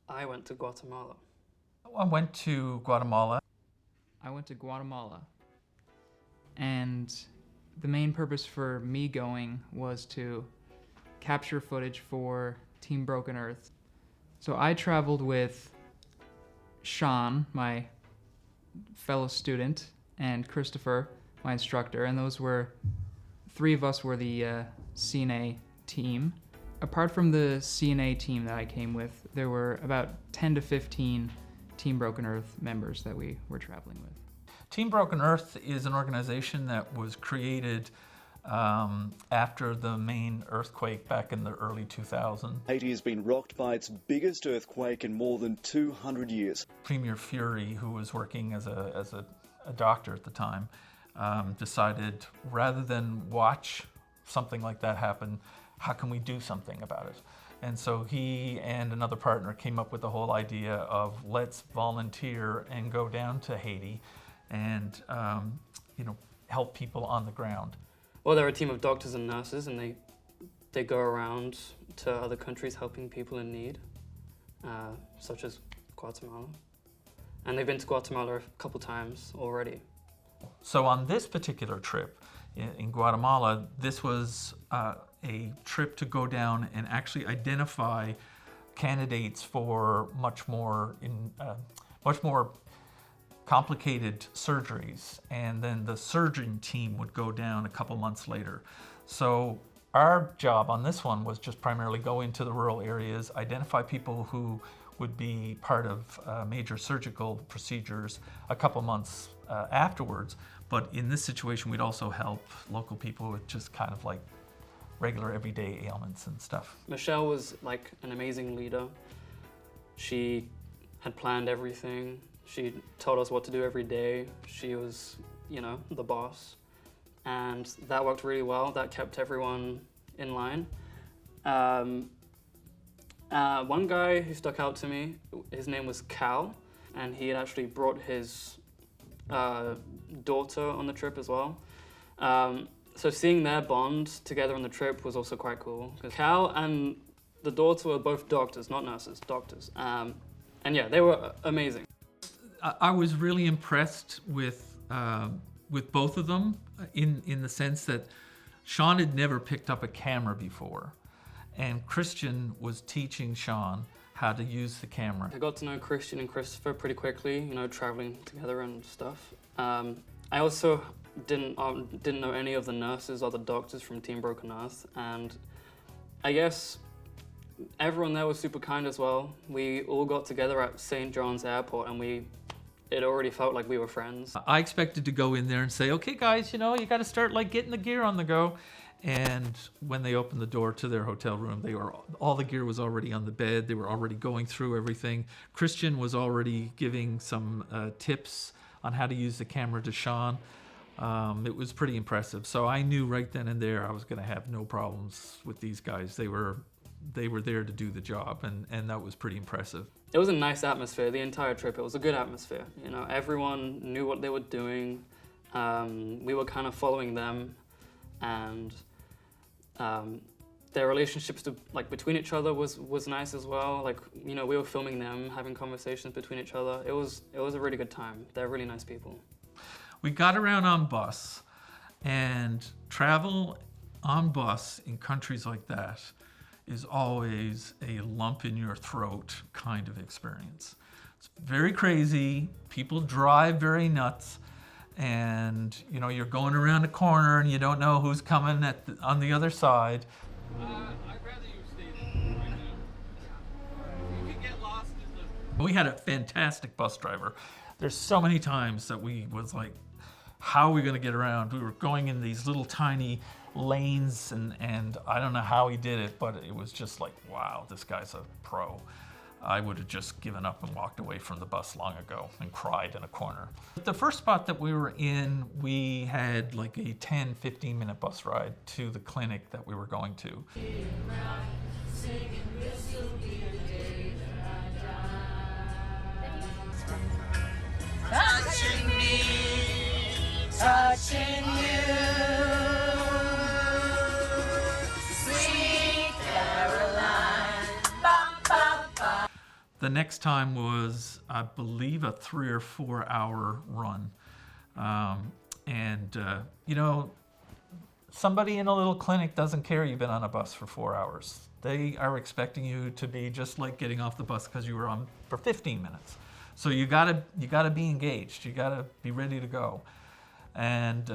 I went to Guatemala. I went to Guatemala. I went to Guatemala. And the main purpose for me going was to capture footage for Team Broken Earth. So I traveled with Sean, my fellow student, and Christopher, my instructor, and those were, three of us were the CNA team. Apart from the CNA team that I came with, there were about 10 to 15 Team Broken Earth members that we were traveling with. Team Broken Earth is an organization that was created after the main earthquake back in the early 2000s. Haiti has been rocked by its biggest earthquake in more than 200 years. Premier Fury, who was working as a doctor at the time, decided rather than watch something like that happen, how can we do something about it? And so he and another partner came up with the whole idea of let's volunteer and go down to Haiti and help people on the ground. Well, they're a team of doctors and nurses, and they go around to other countries helping people in need, such as Guatemala. And they've been to Guatemala a couple times already. So on this particular trip in Guatemala, this was a trip to go down and actually identify candidates for much more complicated surgeries, and then the surgeon team would go down a couple months later. So our job on this one was just primarily go into the rural areas, identify people who would be part of major surgical procedures a couple months afterwards. But in this situation, we'd also help local people with just kind of like regular everyday ailments and stuff. Michelle was like an amazing leader. She had planned everything. She told us what to do every day. She was, the boss. And that worked really well. That kept everyone in line. One guy who stuck out to me, his name was Cal, and he had actually brought his daughter on the trip as well. So seeing their bond together on the trip was also quite cool. Cal and the daughter were both doctors, not nurses, doctors. And yeah, they were amazing. I was really impressed with both of them in the sense that Sean had never picked up a camera before, and Christian was teaching Sean how to use the camera. I got to know Christian and Christopher pretty quickly, traveling together and stuff. I also didn't know any of the nurses or the doctors from Team Broken Earth, and I guess everyone there was super kind as well. We all got together at St. John's Airport, and it already felt like we were friends. I expected to go in there and say, okay guys, you got to start like getting the gear on the go. And when they opened the door to their hotel room, all the gear was already on the bed. They were already going through everything. Christian was already giving some tips on how to use the camera to Sean. It was pretty impressive. So I knew right then and there I was going to have no problems with these guys. They were there to do the job, and that was pretty impressive. It was a nice atmosphere, the entire trip. It was a good atmosphere. Everyone knew what they were doing. We were kind of following them, and their relationships between each other was nice as well. We were filming them, having conversations between each other. It was a really good time. They're really nice people. We got around on bus, and travel on bus in countries like that is always a lump in your throat kind of experience. It's very crazy. People drive very nuts, and you're going around a corner and you don't know who's coming on the other side. I'd rather you stay there right now. You can get lost in the... We had a fantastic bus driver. There's so many times that we was like, how are we going to get around? We were going in these little tiny lanes, and I don't know how he did it, but it was just like, wow, this guy's a pro. I would have just given up and walked away from the bus long ago and cried in a corner. The first spot that we were in, we had like a 10-15 minute bus ride to the clinic that we were going to. Touching me, touching you, sweet Caroline. Ba, ba, ba. The next time was, I believe, a 3 or 4 hour run. You know, somebody in a little clinic doesn't care you've been on a bus for 4 hours. They are expecting you to be just like getting off the bus because you were on for 15 minutes. So you gotta be engaged. You gotta be ready to go. And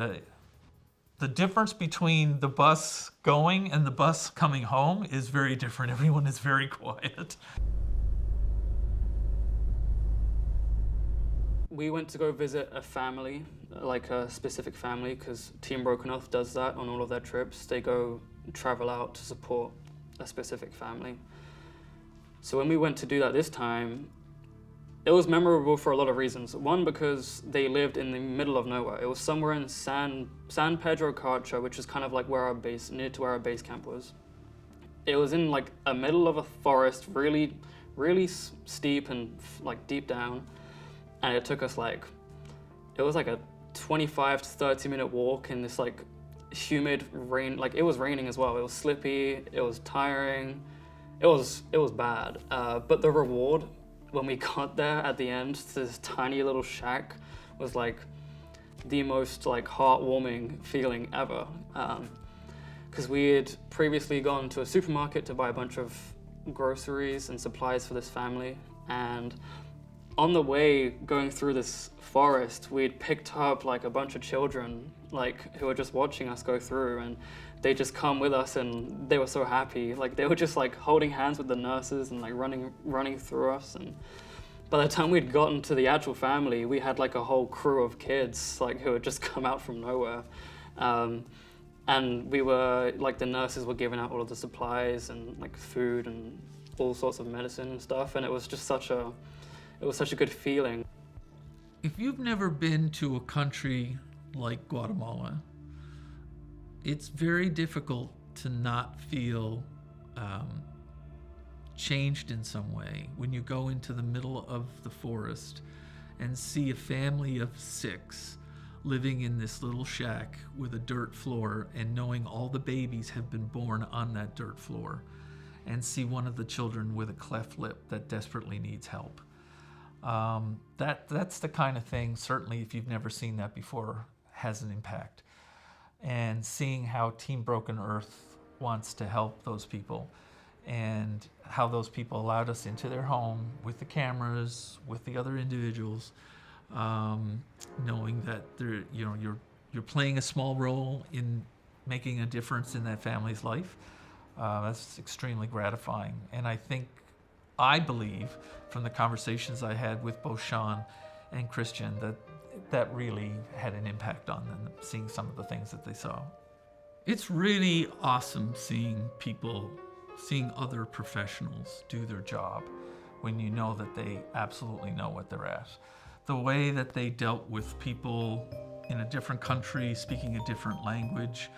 the difference between the bus going and the bus coming home is very different. Everyone is very quiet. We went to go visit a family, like a specific family, because Team Broken Earth does that on all of their trips. They go travel out to support a specific family. So when we went to do that this time, it was memorable for a lot of reasons. One, because they lived in the middle of nowhere. It was somewhere in San Pedro Carcha, which is kind of like near to where our base camp was. It was in like a middle of a forest, really, really steep and like deep down. And it took us it was like a 25 to 30 minute walk in this like humid rain. Like it was raining as well. It was slippy, it was tiring, it was bad. But the reward when we got there at the end to this tiny little shack was like the most like heartwarming feeling ever. Because we had previously gone to a supermarket to buy a bunch of groceries and supplies for this family, and on the way going through this forest, we'd picked up like a bunch of children who were just watching us go through, and they just come with us and they were so happy. Like they were just like holding hands with the nurses and like running through us. And by the time we'd gotten to the actual family, we had like a whole crew of kids like who had just come out from nowhere. And we were like, the nurses were giving out all of the supplies and like food and all sorts of medicine and stuff. And it was just such a good feeling. If you've never been to a country like Guatemala, it's very difficult to not feel changed in some way when you go into the middle of the forest and see a family of 6 living in this little shack with a dirt floor, and knowing all the babies have been born on that dirt floor, and see one of the children with a cleft lip that desperately needs help. That's the kind of thing, certainly if you've never seen that before, has an impact. And seeing how Team Broken Earth wants to help those people, and how those people allowed us into their home with the cameras, with the other individuals, knowing that you're playing a small role in making a difference in that family's life. That's extremely gratifying. And I believe from the conversations I had with both Sean and Christian that really had an impact on them, seeing some of the things that they saw. It's really awesome seeing other professionals do their job when you know that they absolutely know what they're at. The way that they dealt with people in a different country, speaking a different language,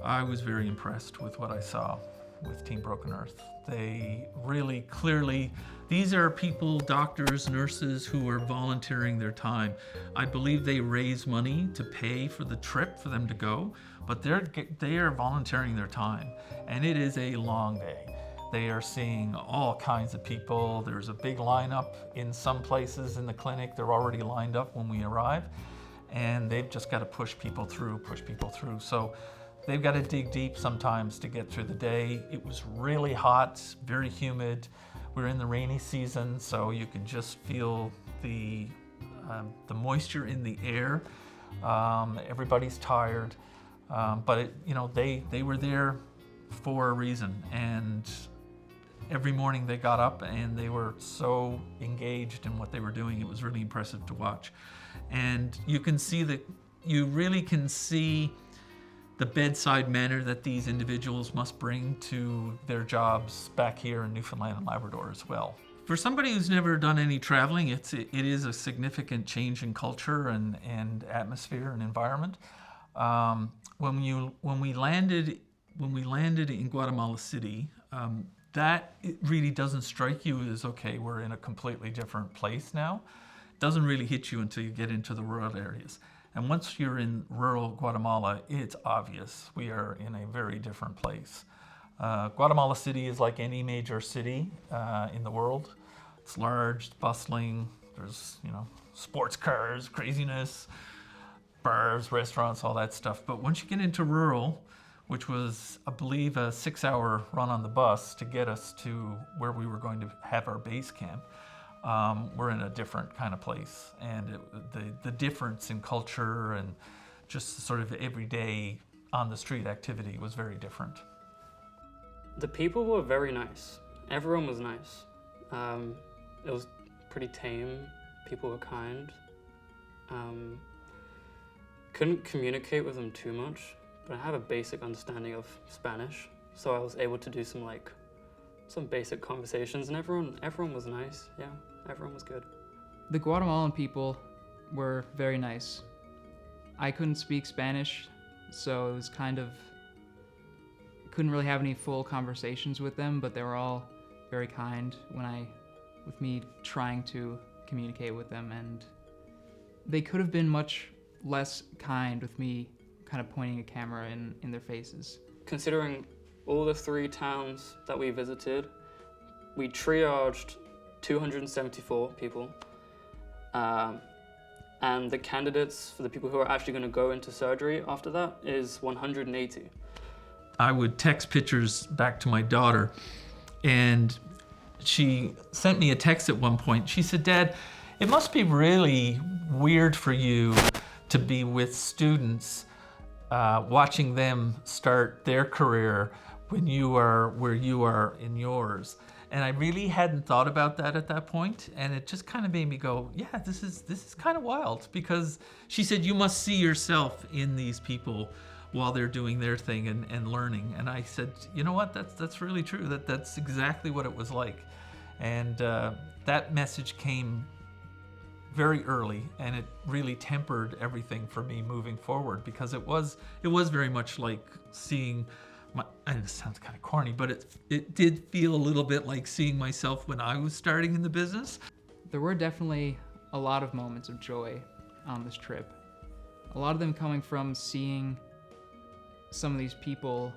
I was very impressed with what I saw with Team Broken Earth. They really clearly, these are people, doctors, nurses, who are volunteering their time. I believe they raise money to pay for the trip for them to go, but they are volunteering their time, and it is a long day. They are seeing all kinds of people. There's a big lineup in some places in the clinic. They're already lined up when we arrive, and they've just got to push people through. So they've got to dig deep sometimes to get through the day. It was really hot, very humid. We're in the rainy season, so you can just feel the moisture in the air. Everybody's tired, but they were there for a reason. And every morning they got up and they were so engaged in what they were doing. It was really impressive to watch. And you really can see the bedside manner that these individuals must bring to their jobs back here in Newfoundland and Labrador as well. For somebody who's never done any traveling, it is a significant change in culture and atmosphere and environment. When we landed in Guatemala City, that it really doesn't strike you as, okay, we're in a completely different place now. It doesn't really hit you until you get into the rural areas. And once you're in rural Guatemala, it's obvious we are in a very different place. Guatemala City is like any major city in the world. It's large, it's bustling. There's, sports cars, craziness, bars, restaurants, all that stuff. But once you get into rural, which was, I believe, a 6-hour run on the bus to get us to where we were going to have our base camp, we're in a different kind of place. And the difference in culture and just sort of everyday on the street activity was very different. The people were very nice. Everyone was nice. It was pretty tame. People were kind. Couldn't communicate with them too much, but I have a basic understanding of Spanish, so I was able to do some basic conversations, and everyone was nice. Yeah, everyone was good. The Guatemalan people were very nice. I couldn't speak Spanish, so it was couldn't really have any full conversations with them, but they were all very kind with me trying to communicate with them, and they could have been much less kind with me kind of pointing a camera in their faces. Considering all the 3 towns that we visited, we triaged 274 people. And the candidates for the people who are actually going to go into surgery after that is 180. I would text pictures back to my daughter, and she sent me a text at one point. She said, "Dad, it must be really weird for you to be with students, watching them start their career when you are where you are in yours." And I really hadn't thought about that at that point, and it just kind of made me go, yeah, this is kind of wild, because she said, "You must see yourself in these people while they're doing their thing and learning." And I said, you know what, that's really true. That's exactly what it was like. And that message came very early, and it really tempered everything for me moving forward, because it was very much like seeing and this sounds kind of corny, but it did feel a little bit like seeing myself when I was starting in the business. There were definitely a lot of moments of joy on this trip. A lot of them coming from seeing some of these people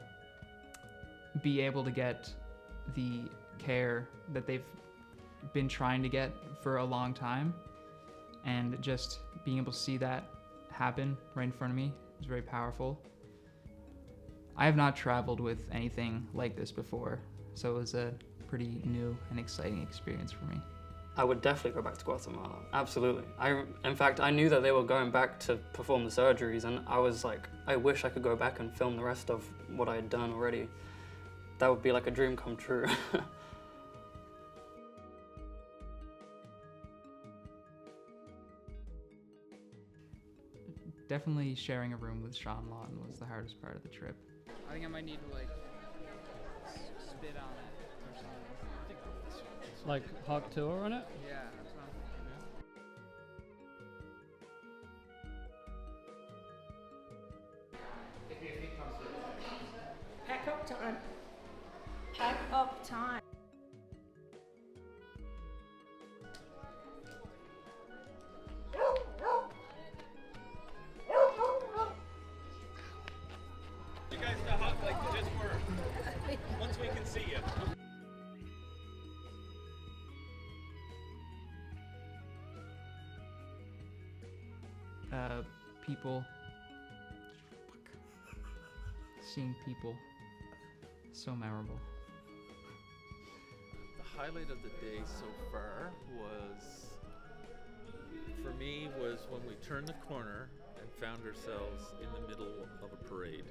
be able to get the care that they've been trying to get for a long time, and just being able to see that happen right in front of me was very powerful. I have not traveled with anything like this before, so it was a pretty new and exciting experience for me. I would definitely go back to Guatemala, absolutely. In fact, I knew that they were going back to perform the surgeries, and I was like, I wish I could go back and film the rest of what I had done already. That would be like a dream come true. Definitely sharing a room with Sean Lawton was the hardest part of the trip. I think I might need to spit on it or something. Like hot tour on it? Yeah, that's what I'm thinking. Pack up time. Pack up time. You guys to hug like you just were. Once we can see you. People. Seeing people. So memorable. The highlight of the day so far for me, was when we turned the corner and found ourselves in the middle of a parade.